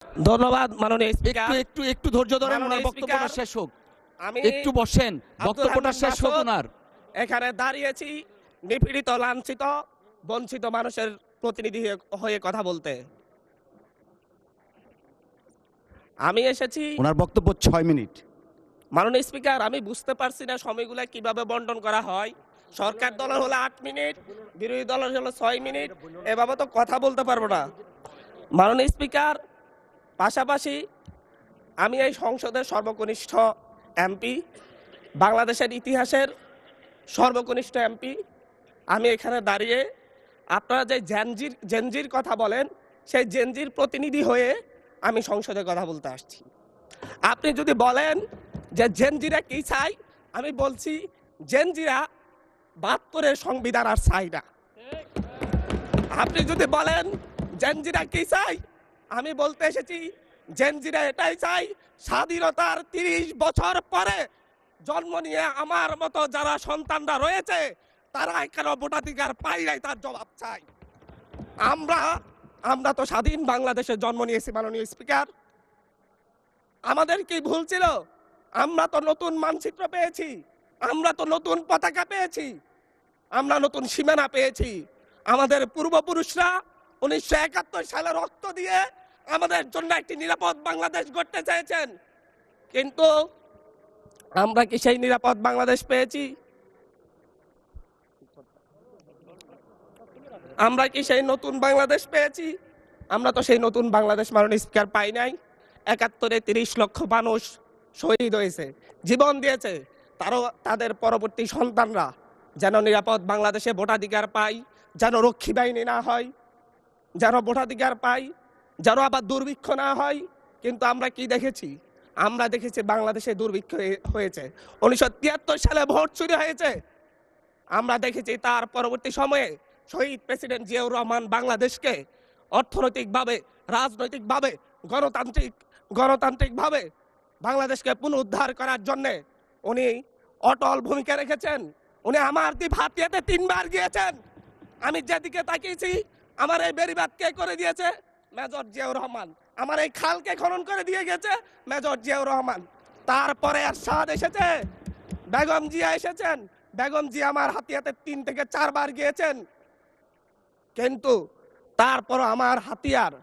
ধন্যবাদ মাননীয় একটু স্পিকার। একটু একটু ধৈর্য ধরেন, ওনার মাননীয় বক্তব্যটা স্পিকার, শেষ হোক। আমি একটু বসেন, আব্দুল বক্তব্যটা হামিদ শেষ হোক মাসুদ ওনার। এখানে দাঁড়িয়েছি নিপীড়িত, লাঞ্ছিত, বঞ্চিত মানুষের প্রতিনিধি হয়ে কথা বলতে। আমি এসেছি। ওনার বক্তব্য 6 মিনিট। মাননীয় স্পিকার, আমি বুঝতে পারছি না সময়গুলো কিভাবে বন্টন করা হয়। সরকার দলের হলো 8 মিনিট, বিরোধী দলের হলো 6 মিনিট, এভাবে তো কথা বলতে পারবো না। মাননীয় স্পিকার, পাশাপাশি আমি এই সংসদের সর্বকনিষ্ঠ এমপি, বাংলাদেশের ইতিহাসের সর্বকনিষ্ঠ এমপি। আমি এখানে দাঁড়িয়ে আপনারা যে জেনজির কথা বলেন, সেই জেনজির প্রতিনিধি হয়ে আমি সংসদে কথা বলতে আসছি। আপনি যদি বলেন যে জেনজিরা কি চাই, আমি বলছি জেনজিরা 72-এর সংবিধান আর চাই না। আপনি যদি বলেন জেনজিরা কি চাই, আমি বলতে এসেছি জেনজিরা এটাই চাই, স্বাধীনতার 30 বছর পরে জন্ম নিয়ে আমার মতো যারা সন্তানরা রয়েছে তারা কেন ভোটাধিকার পাই নাই তার জবাব চাই। আমরা তো স্বাধীন বাংলাদেশে জন্ম নিয়েছি মাননীয় স্পিকার। আমাদের কি ভুল ছিল? আমরা তো নতুন মানচিত্র পেয়েছি, আমরা তো নতুন পতাকা পেয়েছি, আমরা নতুন সীমানা পেয়েছি। আমাদের পূর্বপুরুষরা 1971 সালে রক্ত দিয়ে আমাদের জন্য একটি নিরাপদ বাংলাদেশ গড়তে চেয়েছেন, কিন্তু আমরা কি সেই নিরাপদ বাংলাদেশ পেয়েছি? আমরা কি সেই নতুন বাংলাদেশ পেয়েছি? আমরা তো সেই নতুন বাংলাদেশ মাননীয় স্পিকার পাই নাই। 71-এ 30 লক্ষ মানুষ শহীদ হয়েছে, জীবন দিয়েছে, তাদের পরবর্তী সন্তানরা যেন নিরাপদ বাংলাদেশে ভোটাধিকার পায়, যেন রক্ষী বাহিনী না হয়, যেন ভোটাধিকার পায়, যেন আবার দুর্ভিক্ষ না হয়। কিন্তু আমরা কি দেখেছি? আমরা দেখেছি বাংলাদেশে দুর্ভিক্ষ হয়েছে। 1973 সালে ভোট চুরি হয়েছে। আমরা দেখেছি তার পরবর্তী সময়ে শহীদ প্রেসিডেন্ট জিয়াউর রহমান বাংলাদেশকে অর্থনৈতিকভাবে, রাজনৈতিকভাবে, গণতান্ত্রিকভাবে বাংলাদেশকে পুনরুদ্ধার করার জন্য উনি অটল ভূমিকা রেখেছেন। উনি আমার দ্বীপ হাতিয়াতে 3 বার গিয়েছেন। আমি যেদিকে তাকিয়েছি, আমার এই বেড়িবাঁধ কে করে দিয়েছে? মেজর জিয়াউর রহমান। আমার এই খালকে খনন করে দিয়ে গেছে মেজর জিয়াউর রহমান। তারপরে এরশাদ এসেছে, বেগম জিয়া এসেছেন। বেগম জিয়া আমার হাতিয়াতে 3 থেকে 4 বার গিয়েছেন, কিন্তু তারপর আমার হাতিয়ার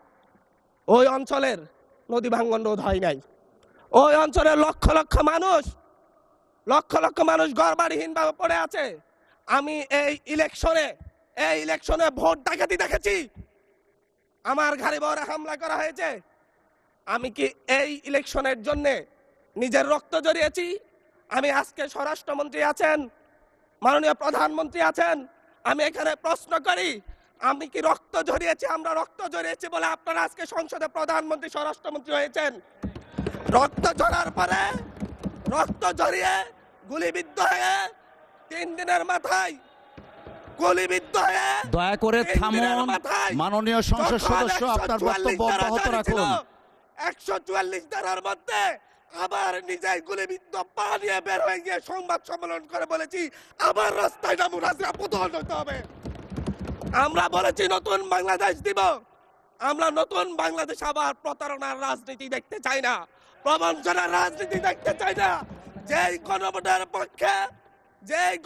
ওই অঞ্চলের নদী ভাঙ্গন রোধ হয় নাই। ওই অঞ্চলের লক্ষ লক্ষ মানুষ ঘরবাড়িহীনভাবে পড়ে আছে। আমি এই ইলেকশনে ভোট ডাকাতি দেখেছি। আমার ঘরে বড় হামলা করা হয়েছে। আমি কি এই ইলেকশনের জন্য নিজের রক্ত জড়িয়েছি? আমি আজকে স্বরাষ্ট্রমন্ত্রী আছেন, মাননীয় প্রধানমন্ত্রী আছেন, আমি এখানে প্রশ্ন করি, আমি কি রক্ত ঝরিয়েছি? আমরা রক্ত ঝরিয়েছি বলে আপনারা আজকে সংসদে প্রধানমন্ত্রী, স্বরাষ্ট্রমন্ত্রী হয়েছেন। রক্ত ঝরার পরে, রক্ত ঝরিয়ে গুলিবিদ্ধ হয়ে 3 দিনের মাথায়, গুলিবিদ্ধ হয়ে দয়া করে 3 দিনের থামুন। মাথায় মাননীয় সংসদ যখন সদস্য, আপনার 144 বক্তব্য ধারা অব্যাহত জারি ছিল, রাখুন। 144 ধারার মধ্যে আবার নিজেই গুলিবিদ্ধ পা নিয়ে বের হয়ে গিয়ে সংবাদ সম্মেলন করে বলেছি আবার রাস্তায় নামুন, হাজরা প্রদল হতে হবে। আমরা বলেছি নতুন বাংলাদেশ দিব। আমরা নতুন বাংলাদেশ আবার প্রতারণার রাজনীতি দেখতে চাই না, প্রবঞ্চনার রাজনীতি দেখতে চাই না। যেই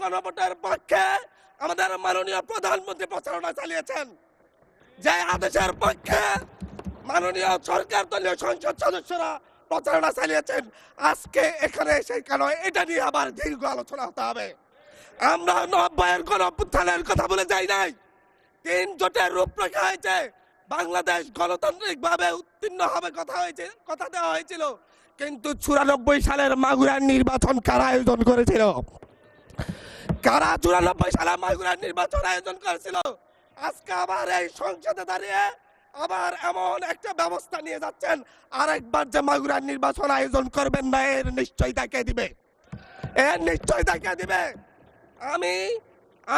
গণভোটের পক্ষে আমাদের মাননীয় প্রধানমন্ত্রী প্রচারণা চালিয়েছেন, যে আদেশের পক্ষে মাননীয় সরকার দলীয় সংসদ সদস্যরা প্রচারণা চালিয়েছেন, আজকে এখানে সেই কেন এটা নিয়ে আবার দীর্ঘ আলোচনা হতে হবে। আমরা 90-এর গণঅভ্যুত্থানের কথা বলে যাই নাই। 3 জোটের রূপরেখা হয়েছে, বাংলাদেশ গণতান্ত্রিক ভাবে উত্তীর্ণ হবে কথা দেওয়া হয়েছিল, কিন্তু 94 সালের মাগুরার নির্বাচন কারা আয়োজন করেছিল? কারা 94 সালে মাগুরার নির্বাচন আয়োজন করেছিল? আজকে আবার এই সংসদে দাঁড়িয়ে আবার এমন একটা ব্যবস্থা নিয়ে যাচ্ছেন, আরেকবার যে মাগুরার নির্বাচন আয়োজন করবেন না, এর নিশ্চয়তা কে দিবে? এর নিশ্চয়তা কে দিবে?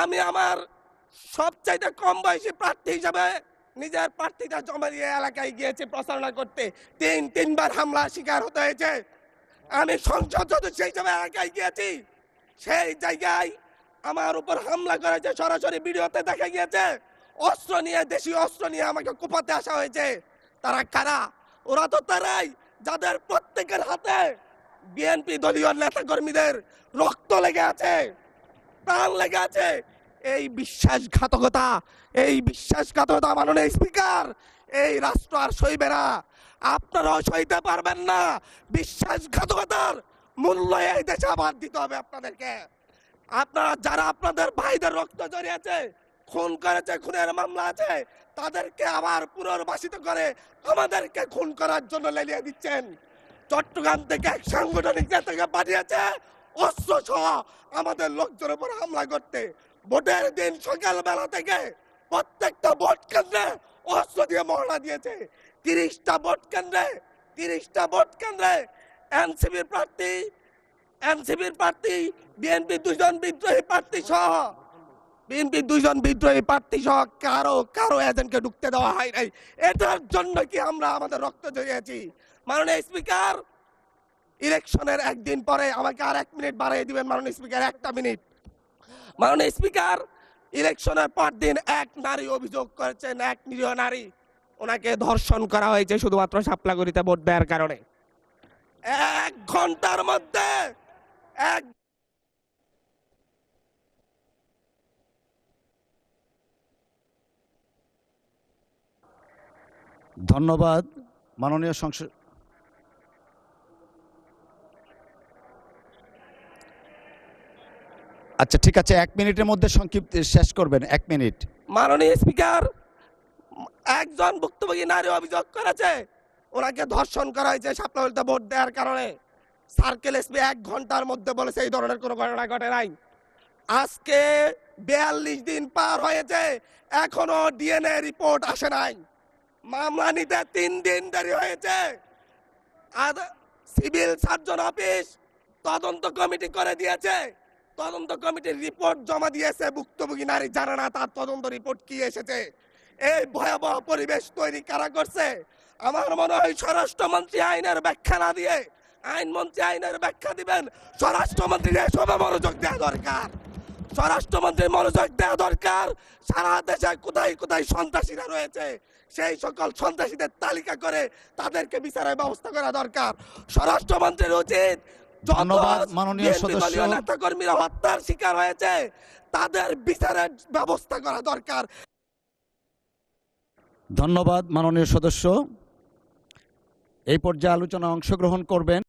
আমি আমার সবচাইতে কম বয়সী প্রার্থী হিসেবে নিজের প্রার্থীটা জমা দিয়ে এলাকায় গিয়েছি প্রচারণা করতে। 3বার হামলা শিকার হতে হয়েছে। আমি সংসদ সদস্য হিসেবে এলাকায় গিয়েছি, সেই জায়গায় আমার উপর হামলা করেছে, সরাসরি ভিডিওতে দেখা গিয়েছে। অস্ত্র নিয়ে, দেশীয় অস্ত্র নিয়ে আমাকে কোপাতে আসা হয়েছে। তারা কারা? ওরা তো তারাই যাদের প্রত্যেকের হাতে বিএনপি দলীয় নেতা কর্মীদের রক্ত লেগে আছে, প্রাণ লেগে আছে। এই বিশ্বাসঘাতকতা মাননীয় স্পিকার, এই রাষ্ট্র আর সইবে না। আপনারাও সইতে পারবেন না। বিশ্বাসঘাতকতার মূল্য এই দেশে আবার দিতে হবে আপনাদেরকে। আপনারা যারা আপনাদের ভাইদের রক্ত জড়িয়েছে, খুন করেছে, খুনের মামলা আছে, তাদেরকে আবার পুনর্বাসিত করে আমাদেরকে খুন করার জন্য লেলিয়ে দিচ্ছেন। চট্টগ্রাম থেকে এক সাংগঠনিক নেতাকে পাঠিয়েছে অস্ত্র সহ আমাদের লোকজনের উপর হামলা করতে। ভোটের দিন সকালবেলা থেকে প্রত্যেকটা ভোট কেন্দ্রে অস্ত্র দিয়ে মহড়া দিয়েছে। 30টা ভোট কেন্দ্রে এনসিপির প্রার্থী, বিএনপি দুজন বিদ্রোহী প্রার্থী সহ কারো এজেন্টকে ঢুকতে দেওয়া হয় নাই। এটার জন্য কি আমরা আমাদের রক্ত জড়িয়েছি? মাননীয় স্পিকার, ইলেকশনের একদিন পরে আমাকে আর 1 মিনিট বাড়িয়ে দিবেন মাননীয় স্পিকার, 1টা মিনিট। মাননীয় স্পিকার, ইলেকশনের পর দিন এক নারী অভিযোগ করেছেন, এক নিরীহ নারী, ওনাকে ধর্ষণ করা হয়েছে শুধুমাত্র শাপলাগুড়িতে ভোট দেওয়ার কারণে। 1 ঘন্টার মধ্যে এক ধন্যবাদ মাননীয় সংসদ। আচ্ছা ঠিক আছে, 1 মিনিটের মধ্যে সংক্ষিপ্ত শেষ করবেন, 1 মিনিট। মাননীয় স্পিকার, একজন ভুক্তভোগী নারী অভিযোগ করেছে ওনাকে ধর্ষণ করা হয়েছে শাপলাগুড়িতে ভোট দেওয়ার কারণে। সার্কেল এসপি 1 ঘন্টার মধ্যে বলেছে এই ধরনের কোনো ঘটনা ঘটে নাই। আজকে 42 দিন পার হয়েছে, এখনো ডিএনএ রিপোর্ট আসে নাই। মামলা নিতে 3 দিন দেরি হয়েছে। সিভিল সার্জন অফিস তদন্ত কমিটি করে দিয়েছে, তদন্ত কমিটির রিপোর্ট জমা দিয়েছে। ভুক্তভোগী নারী জানে না তার তদন্ত রিপোর্ট কি এসেছে। এই ভয়াবহ পরিবেশ তৈরি কারা করছে? আমার মনে হয় স্বরাষ্ট্রমন্ত্রী আইনের ব্যাখ্যা না দিয়ে, আইনমন্ত্রী আইনের ব্যাখ্যা দিবেন, স্বরাষ্ট্রমন্ত্রীর এসবে মনোযোগ দেওয়া দরকার। স্বরাষ্ট্রমন্ত্রীর মনোযোগ দেওয়া দরকার। সারা দেশে কোথায় কোথায় সন্ত্রাসীরা রয়েছে সেই সকল সন্ত্রাসীদের তালিকা করে তাদেরকে বিচারের ব্যবস্থা করা দরকার। স্বরাষ্ট্রমন্ত্রীর উচিত ধন্যবাদ মাননীয় সদস্য। নেতা কর্মীরা হত্যার শিকার হয়েছে তাদের বিচারের ব্যবস্থা করা দরকার। ধন্যবাদ মাননীয় সদস্য। এই পর্যায়ে আলোচনায় অংশগ্রহণ করবেন